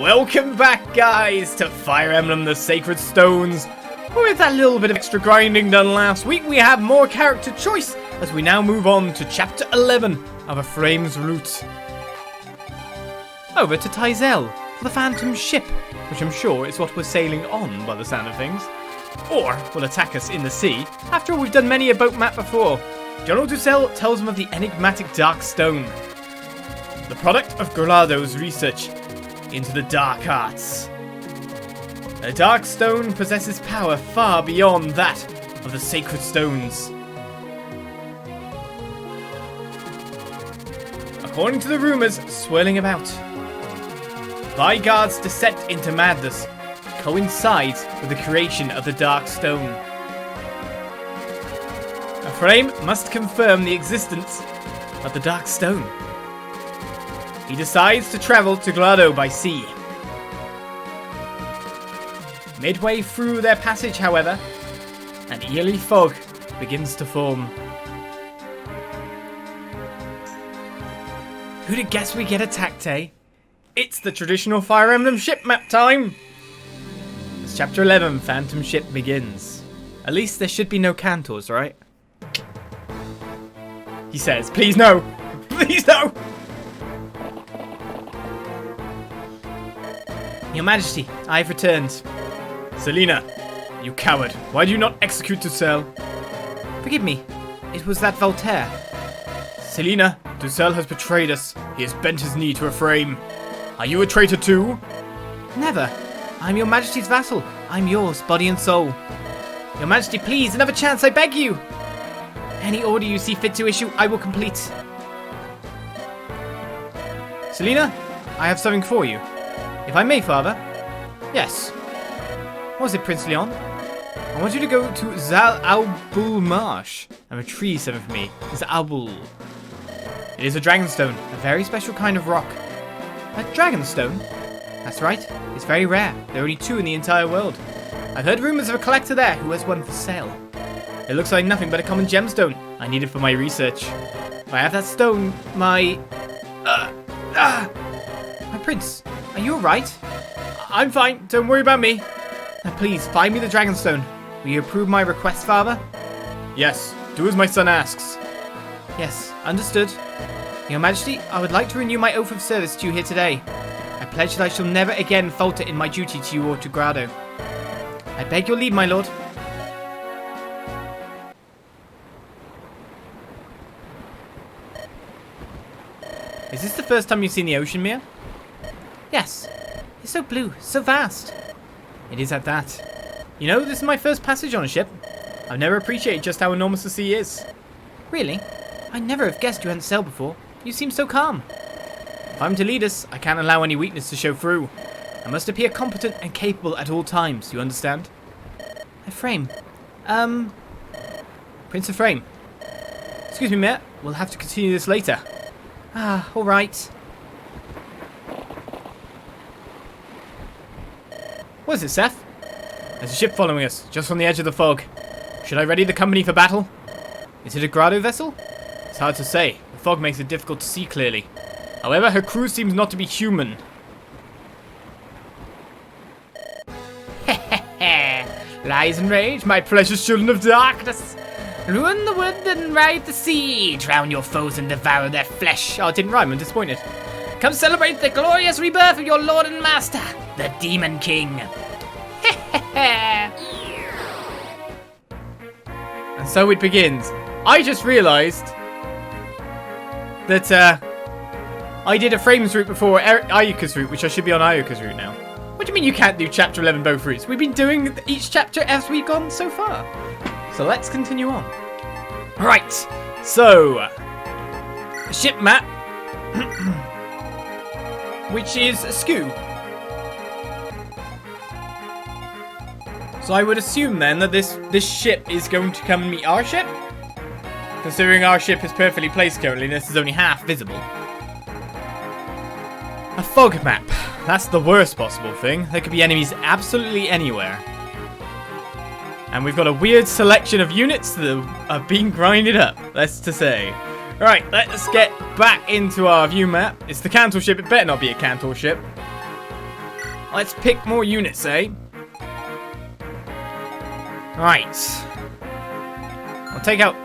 Welcome back, guys, to Fire Emblem the Sacred Stones. With that little bit of extra grinding done last week, we have more character choice as we now move on to Chapter 11 of Ephraim's Route. Over to Tyzel for the Phantom Ship, which I'm sure is what we're sailing on by the sound of things. Or will attack us in the sea. After all, we've done many a boat map before. General Dussel tells him of the enigmatic Dark Stone, the product of Grado's research into the dark arts. The Dark Stone possesses power far beyond that of the Sacred Stones. According to the rumors swirling about, Vigard's descent into madness coincides with the creation of the Dark Stone. Ephraim must confirm the existence of the Dark Stone. He decides to travel to Grado by sea. Midway through their passage, however, an eerie fog begins to form. Who'd have guessed we get attacked, eh? It's the traditional Fire Emblem ship map time! As Chapter 11, Phantom Ship, begins. At least there should be no cantors, right? He says, please no! Please no! Your Majesty, I have returned. Selena, you coward. Why do you not execute Dussel? Forgive me. It was that Voltaire. Selena, Dussel has betrayed us. He has bent his knee to Ephraim. Are you a traitor too? Never. I'm your Majesty's vassal. I'm yours, body and soul. Your Majesty, please, another chance, I beg you. Any order you see fit to issue, I will complete. Selena, I have something for you. If I may, Father. Yes. What is it, Prince Leon? I want you to go to Zal Albul Marsh and retrieve something for me. Albul. It is a dragonstone, a very special kind of rock. A dragonstone? That's right. It's very rare. There are only 2 in the entire world. I've heard rumors of a collector there who has one for sale. It looks like nothing but a common gemstone. I need it for my research. If I have that stone, my prince, are you alright? I'm fine. Don't worry about me. Now please, find me the dragonstone. Will you approve my request, Father? Yes. Do as my son asks. Yes, understood. Your Majesty, I would like to renew my oath of service to you here today. I pledge that I shall never again falter in my duty to you or to Grado. I beg your leave, my lord. Is this the first time you've seen the ocean, Mia? Yes. It's so blue, so vast. It is at that. You know, this is my first passage on a ship. I've never appreciated just how enormous the sea is. Really? I never have guessed you hadn't sailed before. You seem so calm. If I'm to lead us, I can't allow any weakness to show through. I must appear competent and capable at all times, you understand? Ephraim. Prince Ephraim. Excuse me, Mayor. We'll have to continue this later. Ah, alright. What is it, Seth? There's a ship following us, just on the edge of the fog. Should I ready the company for battle? Is it a Grado vessel? It's hard to say. The fog makes it difficult to see clearly. However, her crew seems not to be human. Lies and rage, my precious children of darkness. Ruin the wood and ride the sea. Drown your foes and devour their flesh. Oh, it didn't rhyme, I'm disappointed. Come celebrate the glorious rebirth of your lord and master, the Demon King. And so it begins. I just realised that I did Ephraim's route before Eirika's route, which I should be on Eirika's route now. What do you mean you can't do Chapter 11 both routes? We've been doing each chapter as we've gone so far. So let's continue on. Right, so ship map, which is askew. So I would assume then that this ship is going to come and meet our ship. Considering our ship is perfectly placed currently, this is only half visible. A fog map. That's the worst possible thing. There could be enemies absolutely anywhere. And we've got a weird selection of units that are being grinded up, that's to say. Right, let's get back into our view map. It's the Cantor ship. It better not be a Cantor ship. Let's pick more units, eh? Right. I'll take out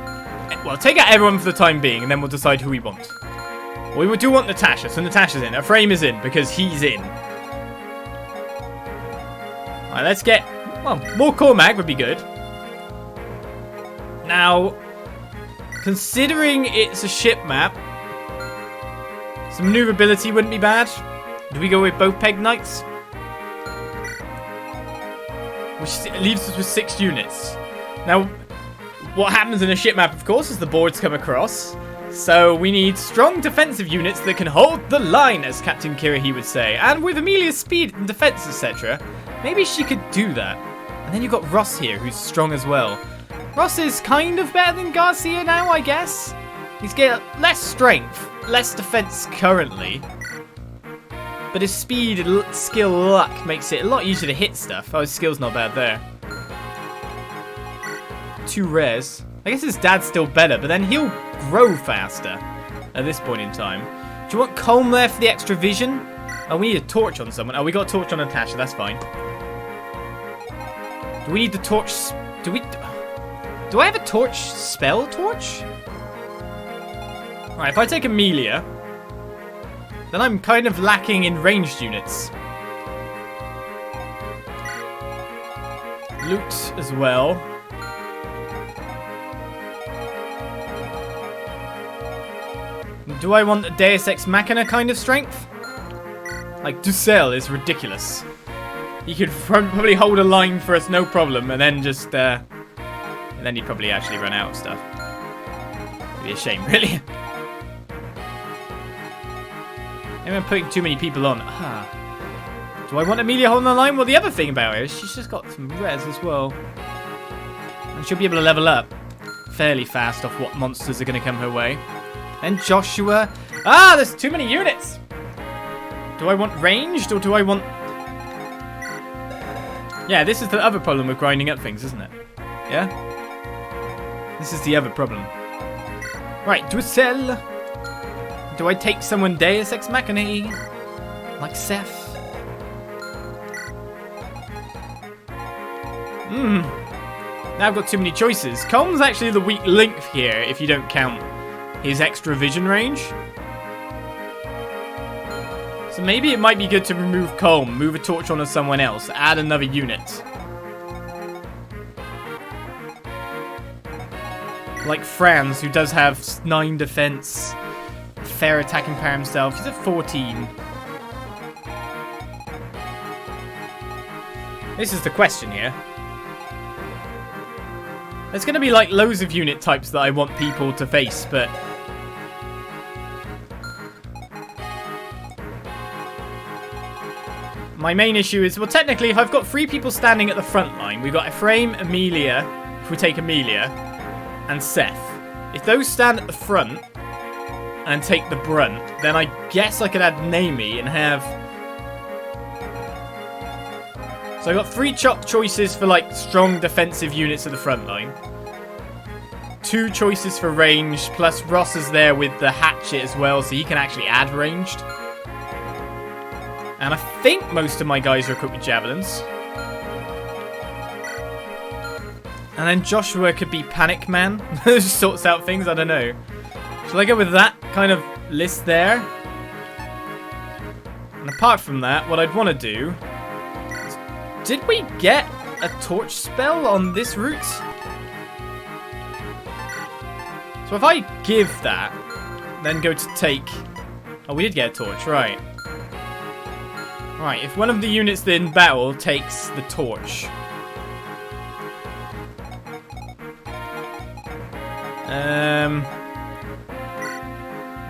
everyone for the time being, and then we'll decide who we want. We do want Natasha, so Natasha's in. Ephraim is in, because he's in. Alright, let's get... Well, more core mag would be good. Now, considering it's a ship map, some maneuverability wouldn't be bad. Do we go with both Peg Knights? Which leaves us with 6 units. Now, what happens in a ship map, of course, is the boards come across. So we need strong defensive units that can hold the line, as Captain Kirahi would say. And with Amelia's speed and defense, etc., maybe she could do that. And then you've got Ross here, who's strong as well. Ross is kind of better than Garcia now, I guess. He's got less strength, less defense currently. But his speed, skill, luck makes it a lot easier to hit stuff. Oh, his skill's not bad there. 2 rares. I guess his dad's still better, but then he'll grow faster at this point in time. Do you want Colm there for the extra vision? Oh, we need a torch on someone. Oh, we got a torch on Natasha. That's fine. Do we need the torch? Do I have a torch spell torch? Alright, if I take Amelia, then I'm kind of lacking in ranged units. Loot as well. Do I want a Deus Ex Machina kind of strength? Like, Dussel is ridiculous. He could probably hold a line for us no problem, and then just, and then he'd probably actually run out of stuff. It'd be a shame, really. Maybe I'm putting too many people on. Do I want Amelia holding the line? Well, the other thing about her is she's just got some res as well. And she'll be able to level up fairly fast off what monsters are going to come her way. And Joshua. There's too many units. Do I want ranged or do I want... Yeah, this is the other problem with grinding up things, isn't it? Yeah? This is the other problem. Right, Dussel. Do I take someone Deus Ex Machina? Like Seth? Now I've got too many choices. Colm's actually the weak link here, if you don't count his extra vision range. So maybe it might be good to remove Colm, move a torch onto someone else, add another unit. Like Franz, who does have 9 defense, fair attacking power himself. He's at 14. This is the question here. There's going to be like loads of unit types that I want people to face, but... My main issue is, well, technically, if I've got 3 people standing at the front line, we've got Ephraim, Amelia, if we take Amelia, and Seth. If those stand at the front and take the brunt, then I guess I could add Naomi and have... So I got 3 choices for, like, strong defensive units at the front line. 2 choices for ranged, plus Ross is there with the hatchet as well, so he can actually add ranged. And I think most of my guys are equipped with javelins. And then Joshua could be Panic Man. Just sorts out things, I don't know. Shall I go with that kind of list there? And apart from that, what I'd want to do... Did we get a torch spell on this route? So if I give that, then go to take... Oh, we did get a torch, right. Right, if one of the units in battle takes the torch.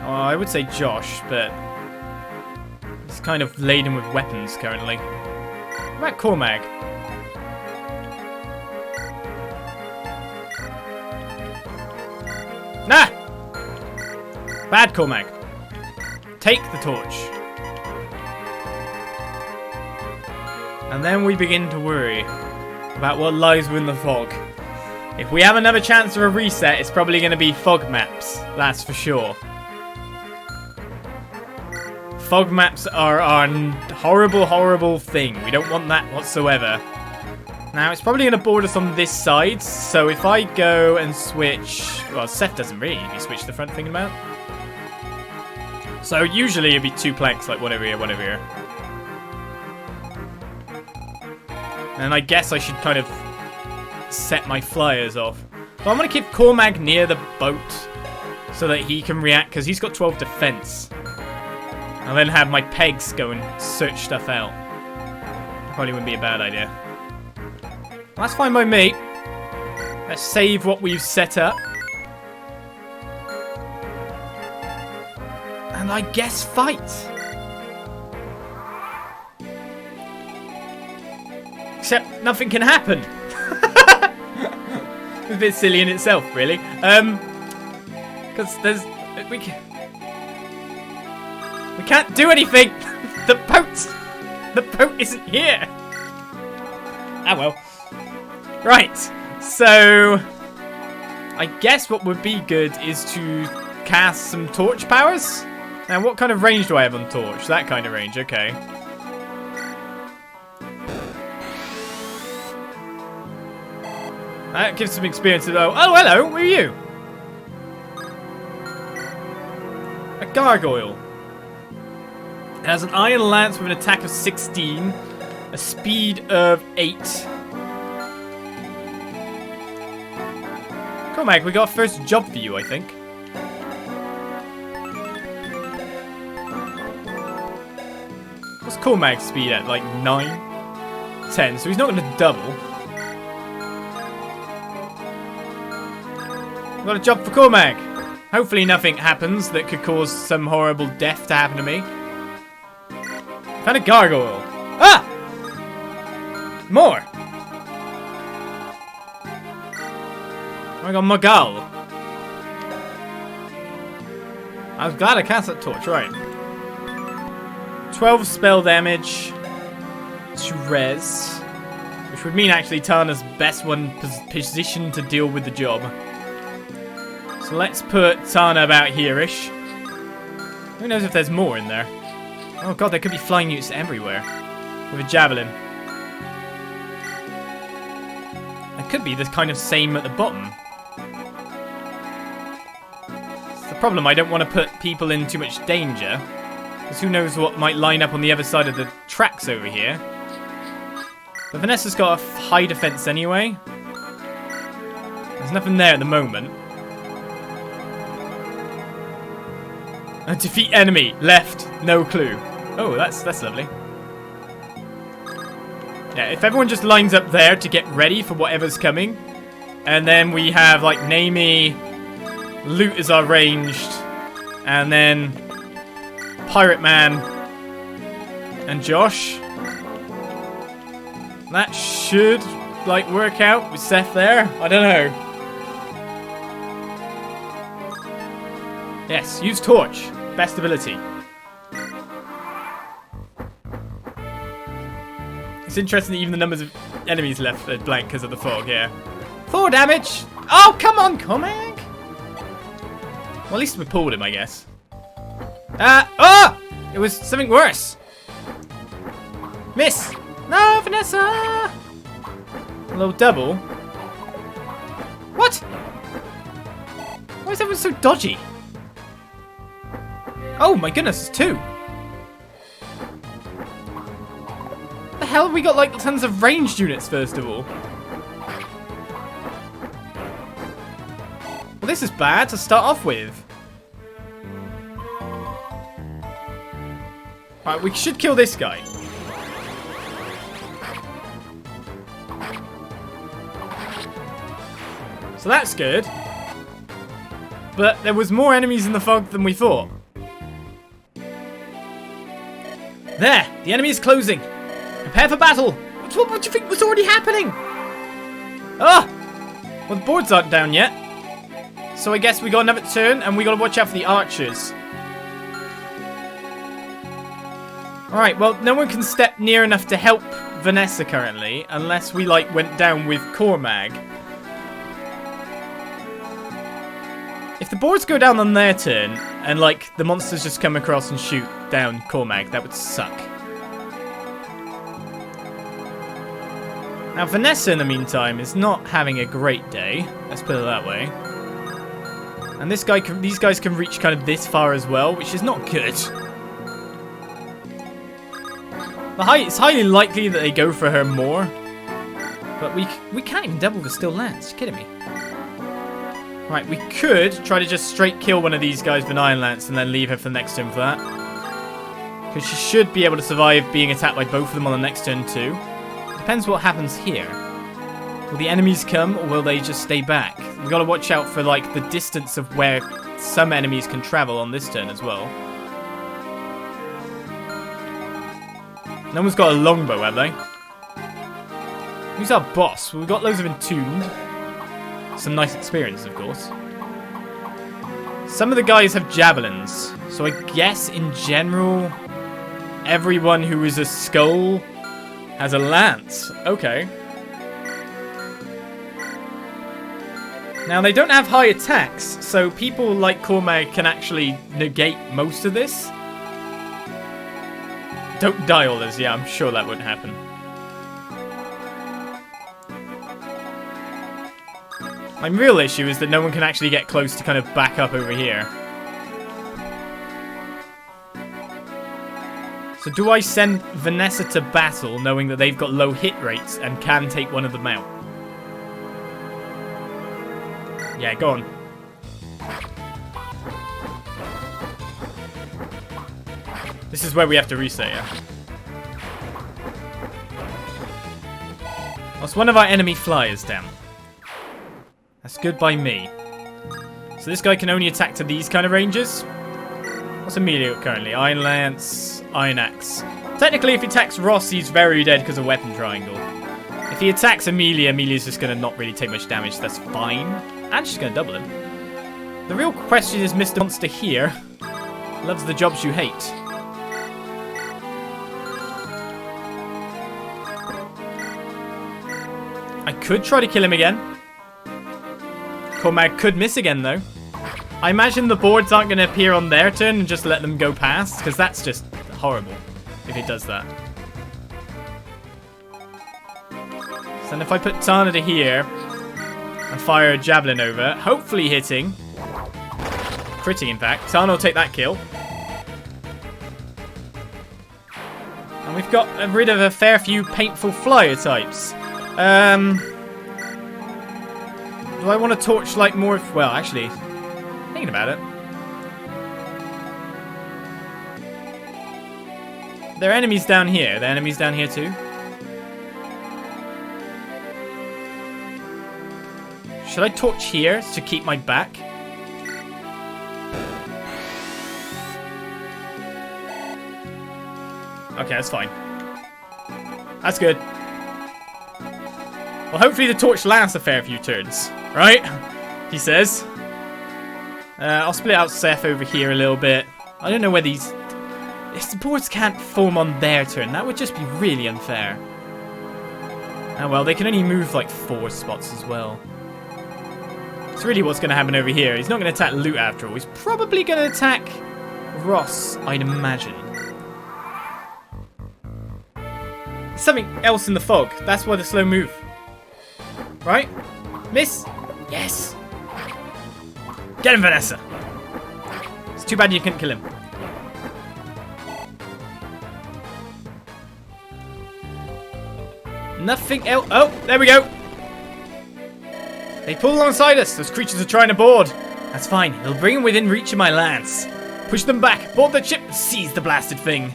Oh, I would say Josh, but he's kind of laden with weapons currently. What about Cormag? Nah! Bad Cormag. Take the torch. And then we begin to worry about what lies within the fog. If we have another chance of a reset, it's probably going to be fog maps. That's for sure. fog maps are a horrible, horrible thing. We don't want that whatsoever. Now, it's probably going to board us on this side, so if I go and switch... Well, Seth doesn't really if you switch the front thing about. So usually it'd be 2 planks, like one over here, one over here. And I guess I should kind of set my flyers off. But I'm going to keep Cormag near the boat so that he can react, because he's got 12 defense. I'll then have my pegs go and search stuff out. Probably wouldn't be a bad idea. That's fine by me. Let's save what we've set up. And I guess fight. Except nothing can happen. It's a bit silly in itself, really. Because we can't do anything. The boat isn't here. Ah well. Right. So I guess what would be good is to cast some torch powers. Now, what kind of range do I have on torch? That kind of range. Okay. That gives some experience as well. Oh, hello. Who are you? A gargoyle. It has an iron lance with an attack of 16, a speed of 8. Cool, Mag. We got a first job for you, I think. What's Cormag's speed at? Like 9? 10. So he's not going to double. We've got a job for Cormag. Hopefully nothing happens that could cause some horrible death to happen to me. Found a gargoyle. Ah! More. I got Magvel. I was glad I cast that torch, right. 12 spell damage to res, which would mean actually Tana's best one positioned to deal with the job. So let's put Tana about here-ish. Who knows if there's more in there? Oh god, there could be flying units everywhere. With a javelin. It could be the kind of same at the bottom. It's the problem, I don't want to put people in too much danger. Because who knows what might line up on the other side of the tracks over here. But Vanessa's got a high defense anyway. There's nothing there at the moment. Defeat enemy. Left. No clue. Oh, that's lovely. Yeah, if everyone just lines up there to get ready for whatever's coming. And then we have, like, Naomi, Loot is our ranged. And then Pirate Man and Josh. That should, like, work out with Seth there. I don't know. Yes, use torch. Best ability. It's interesting that even the numbers of enemies left are blank because of the fog, yeah. 4 damage! Oh, come on, Cormag! Well, at least we pulled him, I guess. Oh! It was something worse. Miss! No, Vanessa! A little double. What? Why is everyone so dodgy? Oh my goodness, it's 2. The hell have we got, like, tons of ranged units, first of all? Well, this is bad to start off with. Alright, we should kill this guy. So that's good. But there was more enemies in the fog than we thought. There! The enemy is closing! Prepare for battle! What do you think was already happening? Ah! Well, the boards aren't down yet. So I guess we got another turn, and we gotta watch out for the archers. Alright, well, no one can step near enough to help Vanessa currently, unless we, like, went down with Cormag. If the boards go down on their turn, and, like, the monsters just come across and shoot, down Cormac. That would suck. Now, Vanessa, in the meantime, is not having a great day. Let's put it that way. And these guys can reach kind of this far as well, which is not good. It's highly likely that they go for her more. But we can't even double the still lance. You're kidding me. Right, we could try to just straight kill one of these guys with an Iron Lance and then leave her for the next turn for that. Because she should be able to survive being attacked by both of them on the next turn too. Depends what happens here. Will the enemies come or will they just stay back? We've got to watch out for like the distance of where some enemies can travel on this turn as well. No one's got a longbow, have they? Who's our boss? Well, we've got loads of entombed. Some nice experience, of course. Some of the guys have javelins. So I guess, in general, everyone who is a skull has a lance. Okay. Now, they don't have high attacks, so people like Cormac can actually negate most of this. Don't die, Olis. Yeah, I'm sure that wouldn't happen. My real issue is that no one can actually get close to kind of back up over here. So do I send Vanessa to battle knowing that they've got low hit rates and can take one of them out? Yeah, go on. This is where we have to reset, yeah. That's one of our enemy flyers down. That's good by me. So this guy can only attack to these kind of ranges. What's Amelia currently? Iron Lance, Iron Axe. Technically, if he attacks Ross, he's very dead because of Weapon Triangle. If he attacks Amelia, Amelia's just going to not really take much damage. So that's fine. And she's going to double him. The real question is Mr. Monster here loves the jobs you hate. I could try to kill him again. Cormac could miss again, though. I imagine the boards aren't going to appear on their turn and just let them go past, because that's just horrible if he does that. So then if I put Tana to here and fire a javelin over, hopefully hitting. Critting, in fact. Tana will take that kill. And we've got rid of a fair few painful flyer types. Do I want to torchlight more? Well, actually, thinking about it. There are enemies down here. There are enemies down here too. Should I torch here to keep my back? Okay, that's fine. That's good. Well, hopefully the torch lasts a fair few turns, right? He says. I'll split out Seth over here a little bit. I don't know where these... If the boards can't form on their turn, that would just be really unfair. Oh well, they can only move like 4 spots as well. It's really what's going to happen over here. He's not going to attack Loot after all. He's probably going to attack Ross, I'd imagine. Something else in the fog. That's why the slow move. Right? Miss? Yes. Get him, Vanessa. It's too bad you couldn't kill him. Nothing else. Oh, there we go. They pull alongside us. Those creatures are trying to board. That's fine. It'll bring them within reach of my lance. Push them back. Board the ship and seize the blasted thing.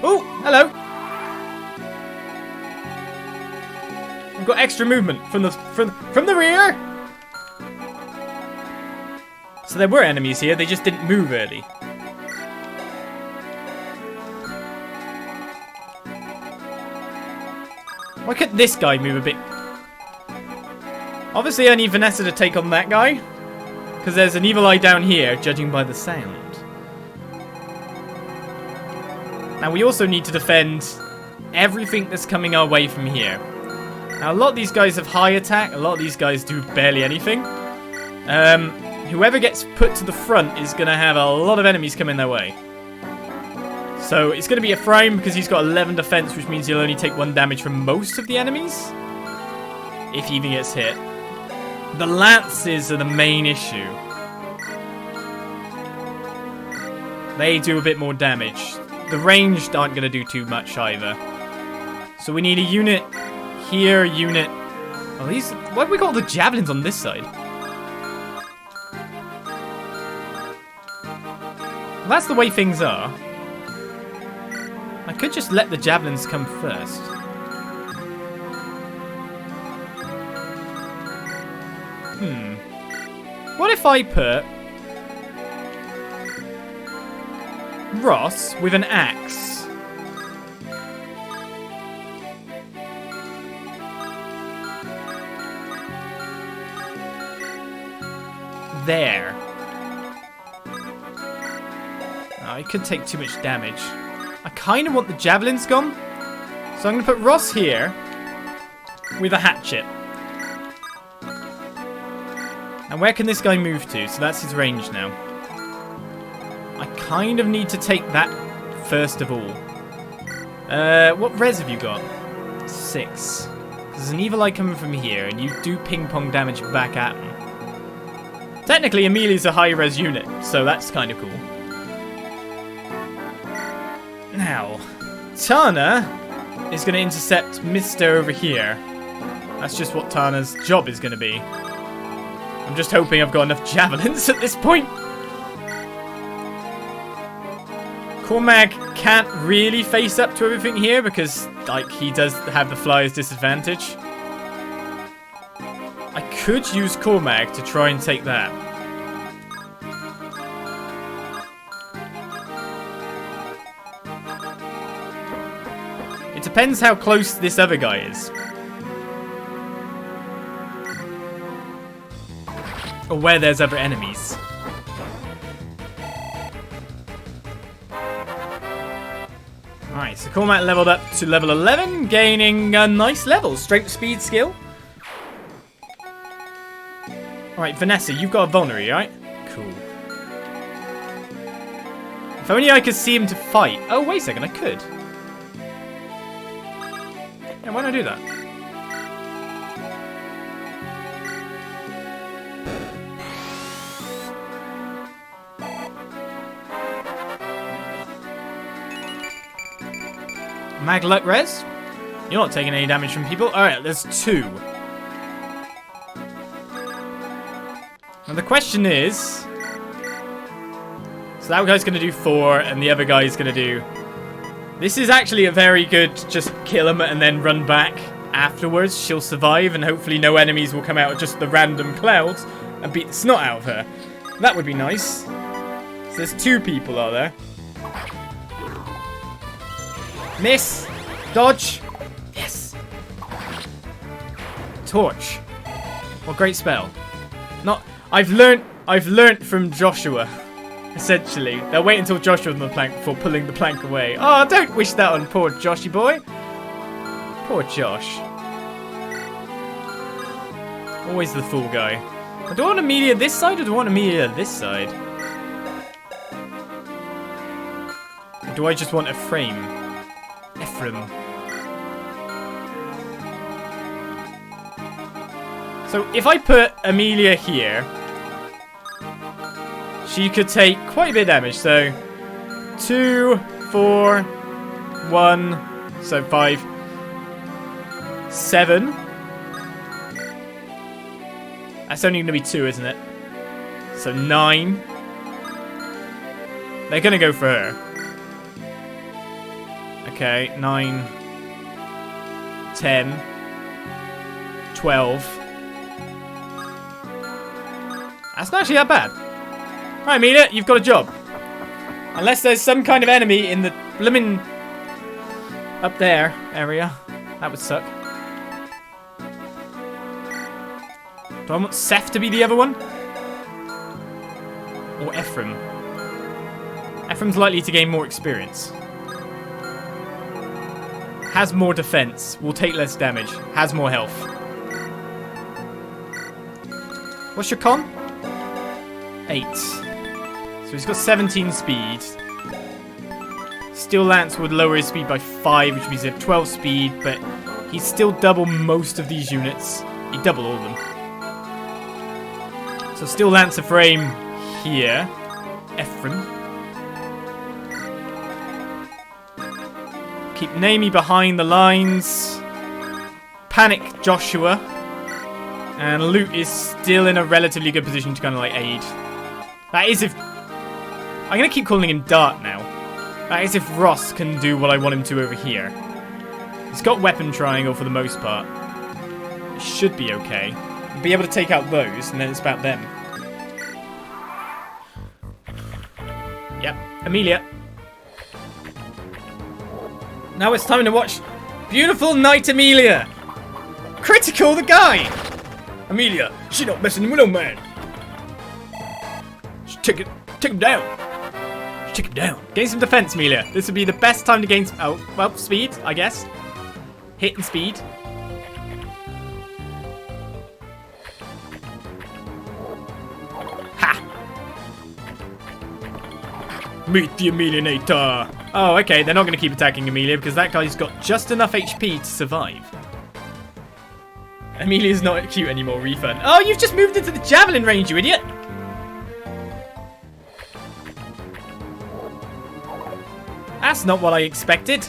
Oh, hello. We've got extra movement from the rear. So there were enemies here. They just didn't move early. Why couldn't this guy move a bit? Obviously, I need Vanessa to take on that guy. Because there's an evil eye down here, judging by the sound. Now, we also need to defend everything that's coming our way from here. Now, a lot of these guys have high attack. A lot of these guys do barely anything. Whoever gets put to the front is going to have a lot of enemies coming their way. So it's going to be Ephraim because he's got 11 defense, which means he'll only take 1 damage from most of the enemies. If he even gets hit. The lances are the main issue. They do a bit more damage. The ranged aren't going to do too much either. So we need a unit here, unit... Oh, these... Why have we got all the javelins on this side? Well, that's the way things are. I could just let the javelins come first. What if I put Ross with an axe? There. Oh, it could take too much damage. I kind of want the javelins gone. So I'm going to put Ross here with a hatchet. And where can this guy move to? So that's his range now. I kind of need to take that first of all. What res have you got? 6. There's an evil eye coming from here, and you do ping pong damage back at him. Technically, Amelia's a high res unit, so that's kind of cool. Now, Tana is going to intercept Mr. over here. That's just what Tana's job is going to be. I'm just hoping I've got enough javelins at this point. Cormag can't really face up to everything here because, like, he does have the flyer's disadvantage. I could use Cormag to try and take that. It depends how close this other guy is. Or where there's other enemies. Alright, so Cormac leveled up to level 11, gaining a nice level. Strength, speed, skill. Alright, Vanessa, you've got a vulnerary, right? Cool. If only I could see him to fight. Oh, wait a second, I could. Yeah, why don't I do that? Magluck res? You're not taking any damage from people. Alright, there's 2. And the question is... So that guy's going to do 4, and the other guy's going to do... This is actually a very good just kill him and then run back afterwards. She'll survive, and hopefully no enemies will come out of just the random clouds and beat the snot out of her. That would be nice. So there's 2 people, are there? Miss! Dodge! Yes! Torch. What great spell. Not... I've learnt from Joshua. Essentially. They'll wait until Joshua's on the plank before pulling the plank away. Oh, don't wish that on poor Joshy boy. Poor Josh. Always the fool guy. Do I want Amelia this side or do I want Amelia this side? Or do I just want Ephraim? Ephraim. So if I put Amelia here, she could take quite a bit of damage. So 2, 4, 1, so 5, 7. That's only going to be 2, isn't it? So 9. They're going to go for her. Okay, 9, 10, 12. That's not actually that bad. Right, Amelia, you've got a job. Unless there's some kind of enemy in the blimmin' up there area. That would suck. Do I want Seth to be the other one? Or Ephraim? Ephraim's likely to gain more experience. Has more defense. Will take less damage. Has more health. What's your con? 8. So he's got 17 speed. Steel Lance would lower his speed by 5, which means he had 12 speed, but he'd still double most of these units. He'd double all of them. So Steel Lance Ephraim here. Ephraim. Keep Naomi behind the lines. Panic Joshua. And Lute is still in a relatively good position to kind of like aid. That is if... I'm going to keep calling him Dart now. That is if Ross can do what I want him to over here. He's got Weapon Triangle for the most part. It should be okay. We'll be able to take out those, and then it's about them. Yep, Amelia. Now it's time to watch beautiful Knight Amelia. Critical the guy. Amelia, she not messing with no man. Take him down. Take him down. Gain some defense, Amelia. This would be the best time to gain some... Oh, well, speed, I guess. Hit and speed. Ha! Meet the Amelianator. Oh, okay, they're not going to keep attacking Amelia because that guy's got just enough HP to survive. Amelia's not cute anymore, refund. Oh, you've just moved into the javelin range, you idiot! That's not what I expected.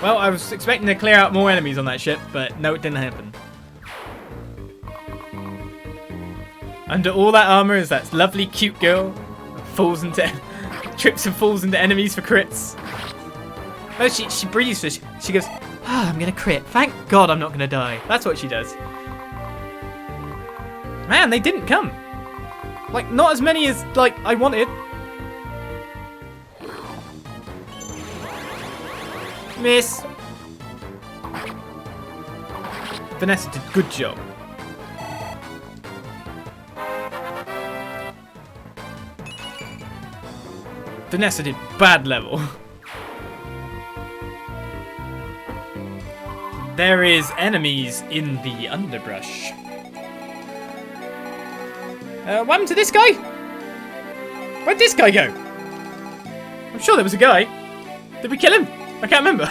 Well, I was expecting to clear out more enemies on that ship, but no, it didn't happen. Under all that armor is that lovely, cute girl that falls into trips and falls into enemies for crits. Oh, she breathes. She goes, "Ah, I'm gonna crit. Thank God I'm not gonna die." That's what she does. Man, they didn't come. Like, not as many as, like, I wanted. Miss. Vanessa did a good job. Vanessa did bad level. There is enemies in the underbrush. What happened to this guy? Where'd this guy go? I'm sure there was a guy. Did we kill him? I can't remember.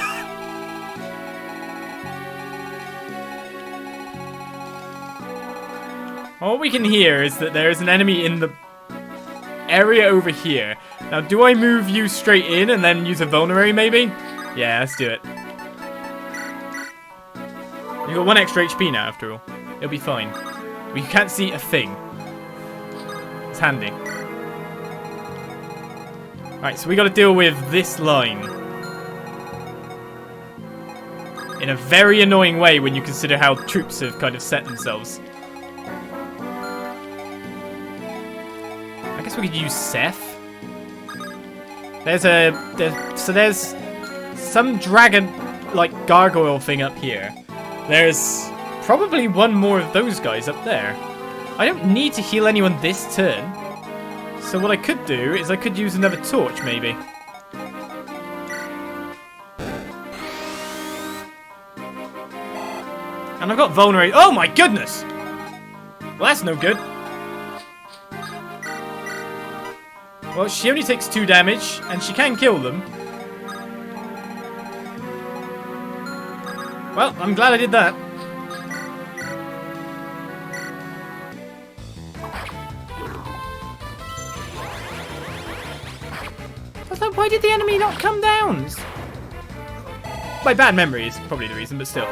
All we can hear is that there is an enemy in the area over here. Now, do I move you straight in and then use a vulnerary, maybe? Yeah, let's do it. You've got 1 extra HP now, after all. It'll be fine. We can't see a thing. It's handy. Alright, so we got to deal with this line. In a very annoying way when you consider how troops have kind of set themselves. I guess we could use Seth. There's some dragon, like, gargoyle thing up here. There's probably one more of those guys up there. I don't need to heal anyone this turn. So what I could do is I could use another torch, maybe. And I've got vulnerary. Oh my goodness! Well, that's no good. Well, she only takes 2 damage, and she can kill them. Well, I'm glad I did that. Why did the enemy not come down? My bad memory is probably the reason, but still.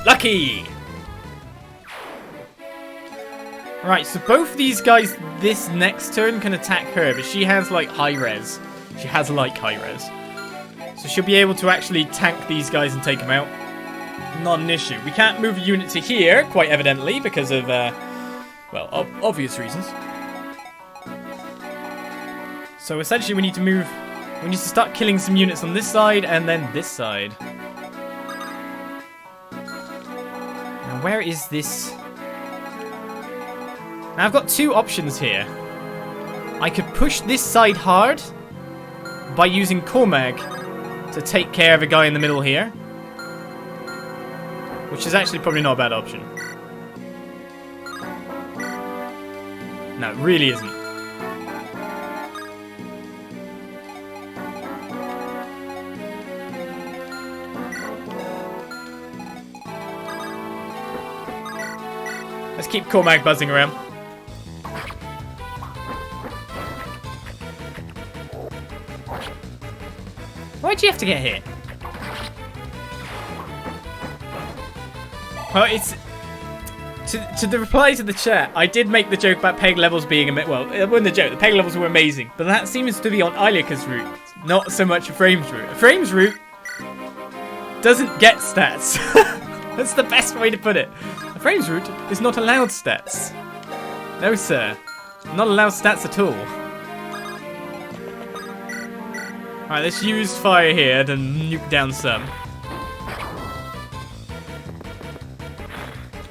Lucky! Right, so both these guys this next turn can attack her, but she has like high res. She has like high res. So she'll be able to actually tank these guys and take them out. Not an issue. We can't move a unit to here, quite evidently, because of, well, obvious reasons. So essentially we need to start killing some units on this side and then this side. Now where is this? Now I've got 2 options here. I could push this side hard by using Cormag to take care of a guy in the middle here. Which is actually probably not a bad option. No, it really isn't. Let's keep Cormac buzzing around. Why'd you have to get hit? Well, it's... To the reply to the chat, I did make the joke about peg levels being well, it wasn't a joke, the peg levels were amazing, but that seems to be on Eirika's route, not so much Ephraim's route. Ephraim's route doesn't get stats. That's the best way to put it. Ephraim's route is not allowed stats. No, sir. Not allowed stats at all. Alright, let's use fire here to nuke down some.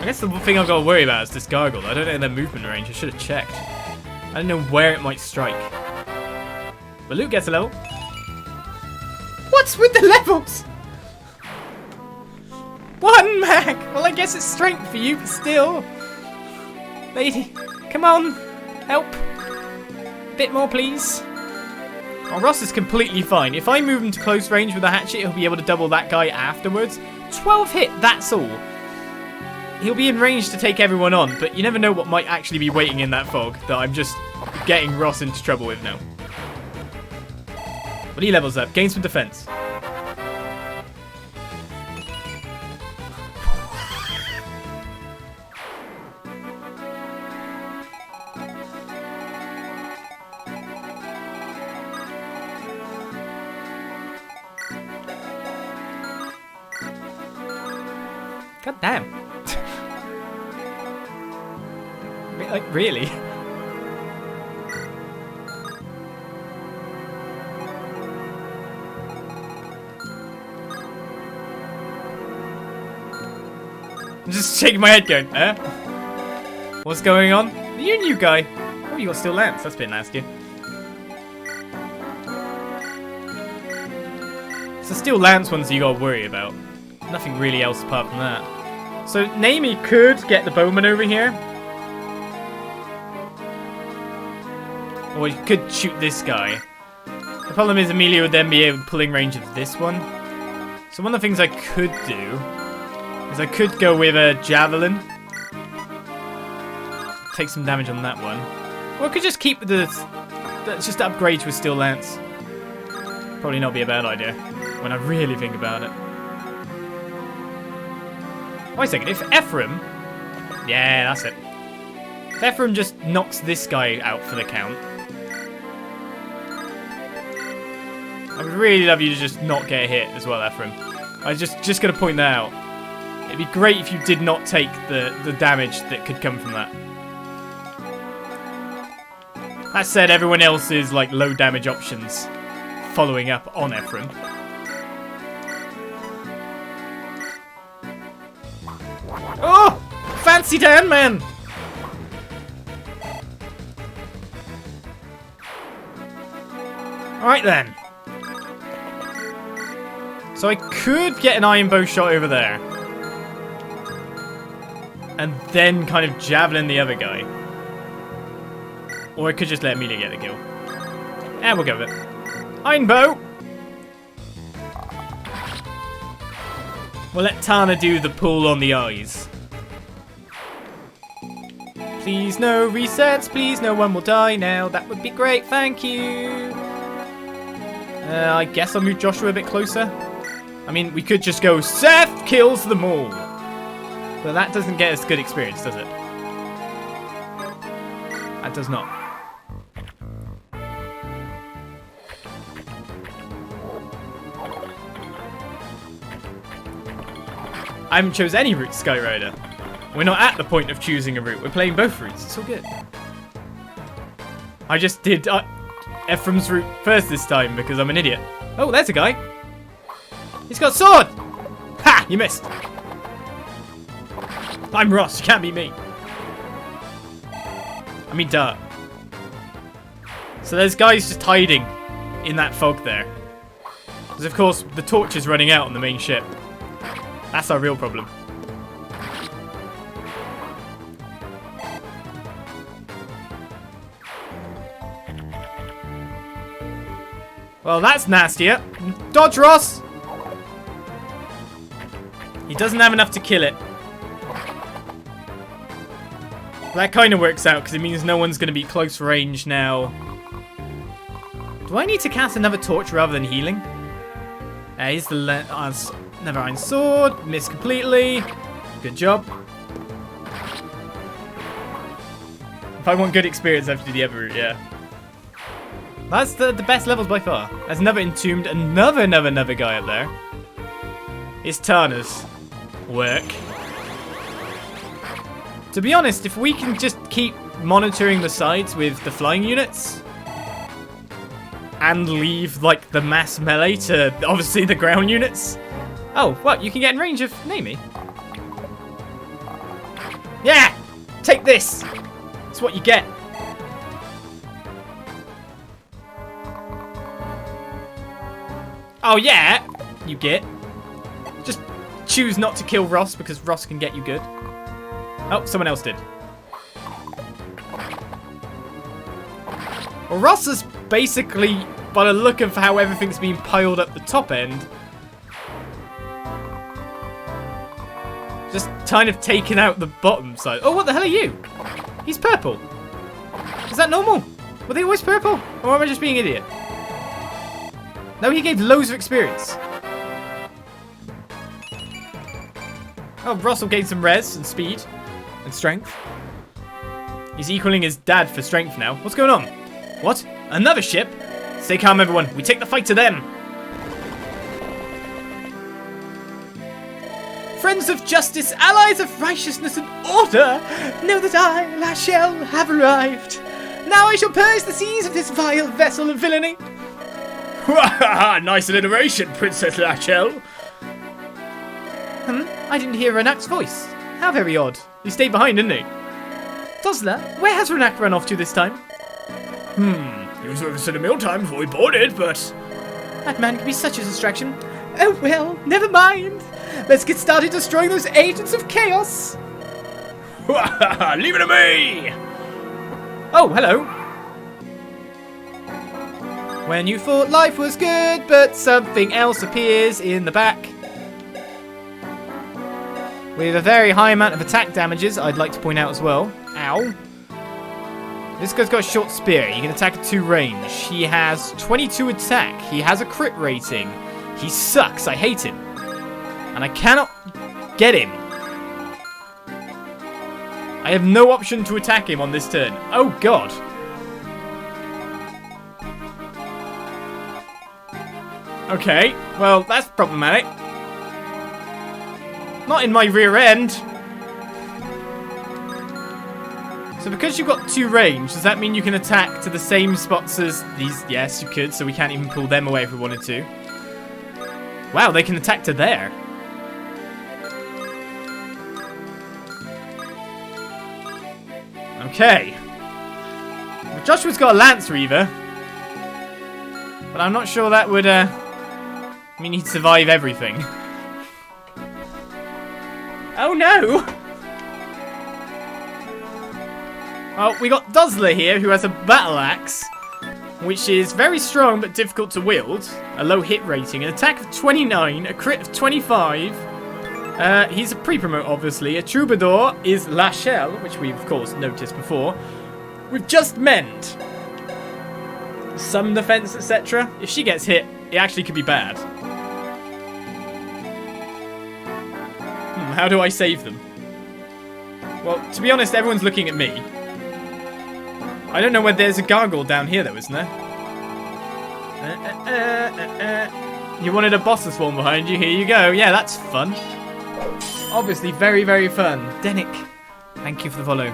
I guess the thing I've got to worry about is this gargoyle. I don't know their movement range. I should have checked. I don't know where it might strike. But Luke gets a level. What's with the levels? 1 mag! Well, I guess it's strength for you, but still. Lady, come on. Help. Bit more, please. Oh, Ross is completely fine. If I move him to close range with a hatchet, he'll be able to double that guy afterwards. 12 hit, that's all. He'll be in range to take everyone on, but you never know what might actually be waiting in that fog that I'm just getting Ross into trouble with now. But he levels up, gains some defense. God damn. Like, really? I'm just shaking my head going, eh? What's going on? Are you a new guy? Oh, you got steel lance. That's a bit nasty. It's the steel lance ones you gotta worry about. Nothing really else apart from that. So, Naomi could get the bowman over here. Or you could shoot this guy. The problem is Amelia would then be able to pulling range of this one. So one of the things I could do is I could go with a javelin. Take some damage on that one. Or I could just keep the just upgrade to a steel lance. Probably not be a bad idea when I really think about it. Wait a second, if Ephraim... Yeah, that's it. If Ephraim just knocks this guy out for the count... I would really love you to just not get hit as well, Ephraim. I was just going to point that out. It'd be great if you did not take the damage that could come from that. That said, everyone else is like low damage options following up on Ephraim. Oh! Fancy Dan man! Alright then. So I could get an iron bow shot over there. And then kind of javelin the other guy. Or I could just let Amelia get the kill. And we'll go with it. Iron bow! We'll let Tana do the pull on the eyes. Please no resets, please no one will die now. That would be great, thank you. I guess I'll move Joshua a bit closer. I mean, we could just go, Seth kills them all. But that doesn't get us good experience, does it? That does not. I haven't chose any route, Skyrider. We're not at the point of choosing a route. We're playing both routes. It's all good. I just did Ephraim's route first this time because I'm an idiot. Oh, there's a guy. He's got a sword! Ha! You missed. I'm Ross. You can't beat me. I mean, duh. So there's guys just hiding in that fog there. Because, of course, the torch is running out on the main ship. That's our real problem. Well, that's nastier. Dodge, Ross! He doesn't have enough to kill it. That kind of works out because it means no one's going to be close range now. Do I need to cast another torch rather than healing? Here's the Never Iron Sword. Missed completely. Good job. If I want good experience, I have to do the other route, yeah. That's the best levels by far. There's another entombed, another guy up there. It's Tana's work. To be honest, if we can just keep monitoring the sides with the flying units and leave, like, the mass melee to, obviously, the ground units. Oh, what? You can get in range of Naomi? Yeah! Take this! That's what you get. Oh, yeah! You get. Just choose not to kill Ross because Ross can get you good. Oh, someone else did. Well, Ross is basically, by the look of how everything's been piled up the top end, just kind of taken out the bottom side. Oh, what the hell are you? He's purple. Is that normal? Were they always purple? Or am I just being an idiot? No, he gave loads of experience. Oh, Ross will gain some res and speed and strength. He's equaling his dad for strength now. What's going on? What? Another ship? Stay calm, everyone. We take the fight to them. Friends of justice, allies of righteousness and order, know that I, Lachelle, have arrived. Now I shall purge the seas of this vile vessel of villainy. Nice alliteration, Princess Lachelle. I didn't hear Renak's voice. How very odd. He stayed behind, didn't he? Tosla, where has Renak run off to this time? He was with us at a mealtime before we boarded, but... That man can be such a distraction. Oh well, never mind. Let's get started destroying those agents of chaos. Leave it to me! Oh, hello. When you thought life was good, but something else appears in the back. With a very high amount of attack damages, I'd like to point out as well. Ow. This guy's got a short spear. He can attack at 2 range. He has 22 attack. He has a crit rating. He sucks. I hate him. And I cannot get him. I have no option to attack him on this turn. Oh, God. Okay. Well, that's problematic. Not in my rear end. So because you've got 2 range, does that mean you can attack to the same spots as these? Yes, you could, so we can't even pull them away if we wanted to. Wow, they can attack to there. Okay. Well, Joshua's got a Lance Reaver. But I'm not sure that would mean he'd survive everything. Oh no! Well, we got Dozler here, who has a battle axe, which is very strong but difficult to wield. A low hit rating, an attack of 29, a crit of 25. He's a pre-promote, obviously. A troubadour is Lachelle, which we've of course noticed before. With just mend, some defense, etc. If she gets hit, it actually could be bad. How do I save them? Well, to be honest, everyone's looking at me. I don't know whether there's a gargoyle down here, though, isn't there? You wanted a boss to spawn behind you? Here you go. Yeah, that's fun. Obviously, very, very fun. Denick, thank you for the follow.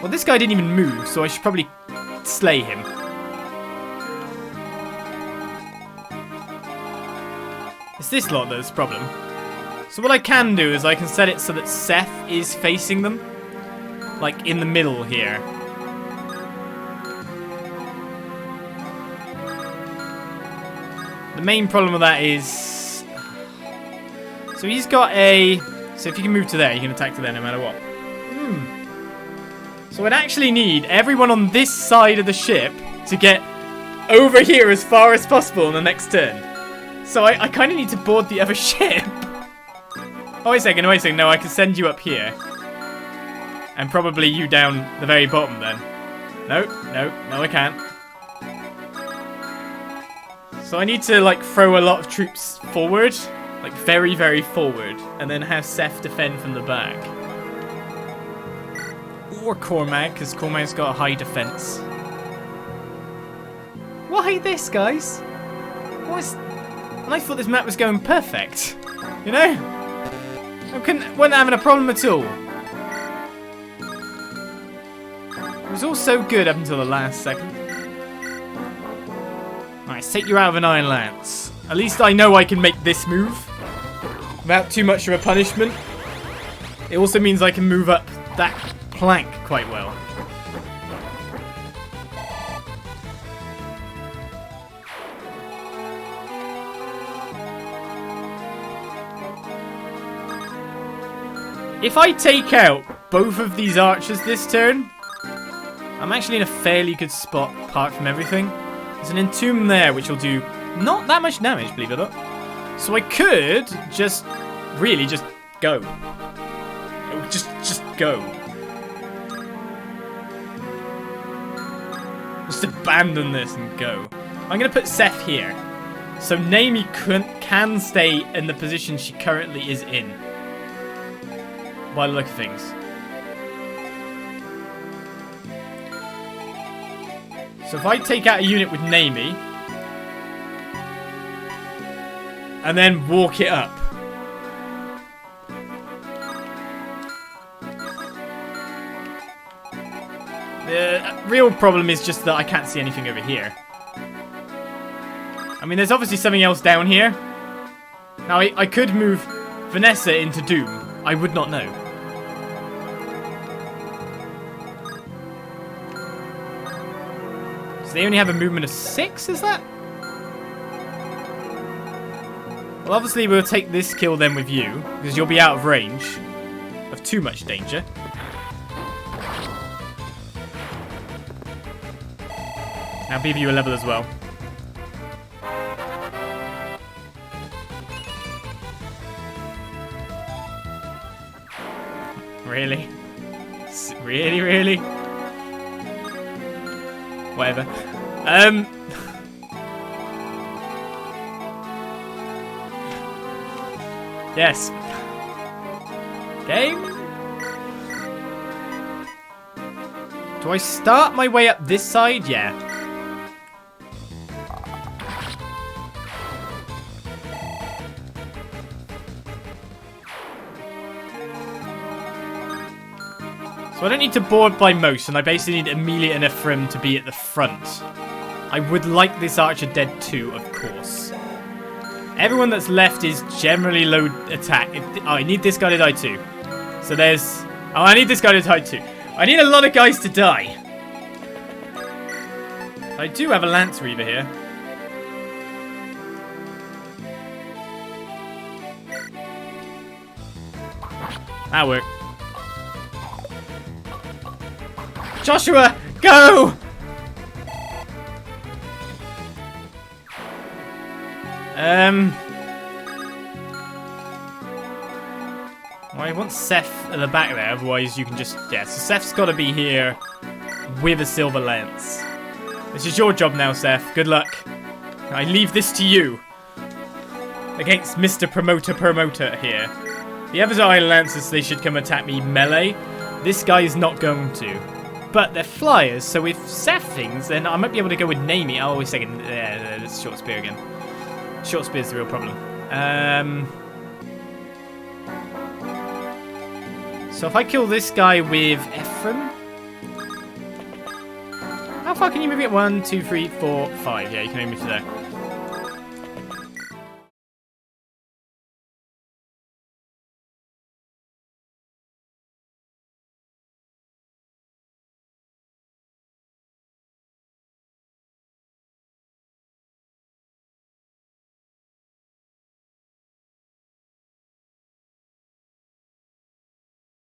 Well, this guy didn't even move, so I should probably slay him. It's this lot that's the problem. So what I can do is I can set it so that Seth is facing them. Like, in the middle here. The main problem with that is... So he's got a... So if you can move to there, you can attack to there no matter what. So I'd actually need everyone on this side of the ship to get over here as far as possible on the next turn. So I kind of need to board the other ship. Oh, wait a second, no, I can send you up here. And probably you down the very bottom then. No, I can't. So I need to, like, throw a lot of troops forward. Like, very, very forward. And then have Seth defend from the back. Or Cormac, because Cormac's got a high defense. Why this, guys? I thought this map was going perfect. You know? Wasn't having a problem at all. It was all so good up until the last second. Alright, let's take you out of an Iron Lance. At least I know I can make this move without too much of a punishment. It also means I can move up that plank quite well. If I take out both of these archers this turn, I'm actually in a fairly good spot apart from everything. There's an entomb there which will do not that much damage, believe it or not. So I could just really just go. Just go. Just abandon this and go. I'm going to put Seth here. So Naomi can stay in the position she currently is in. By the look of things. So if I take out a unit with Naomi and then walk it up. The real problem is just that I can't see anything over here. I mean, there's obviously something else down here. Now, I could move Vanessa into Doom. I would not know. So they only have a movement of 6, is that? Well, obviously we'll take this kill then with you, because you'll be out of range of too much danger. Now BB you a level as well. Really? Really? Whatever. Yes. Game? Do I start my way up this side? Yeah. So I don't need to board by most, and I basically need Amelia and Ephraim to be at the front. I would like this archer dead too, of course. Everyone that's left is generally low attack. I need this guy to die too. So there's... Oh, I need this guy to die too. I need a lot of guys to die. I do have a Lance Reaver here. That'll work. Joshua, go! Well, I want Seth at the back there, otherwise you can just... Yeah, so Seth's got to be here with a silver lance. This is your job now, Seth. Good luck. I leave this to you. Against Mr. Promoter here. The others are Iron Lancers, so they should come attack me melee. This guy is not going to. But they're flyers, so if Seth things, then I might be able to go with Naomi. Oh, wait a second. It's short spear again. Short spear's the real problem. So if I kill this guy with Ephraim... How far can you move it? 1, 2, 3, 4, 5. Yeah, you can only move to there.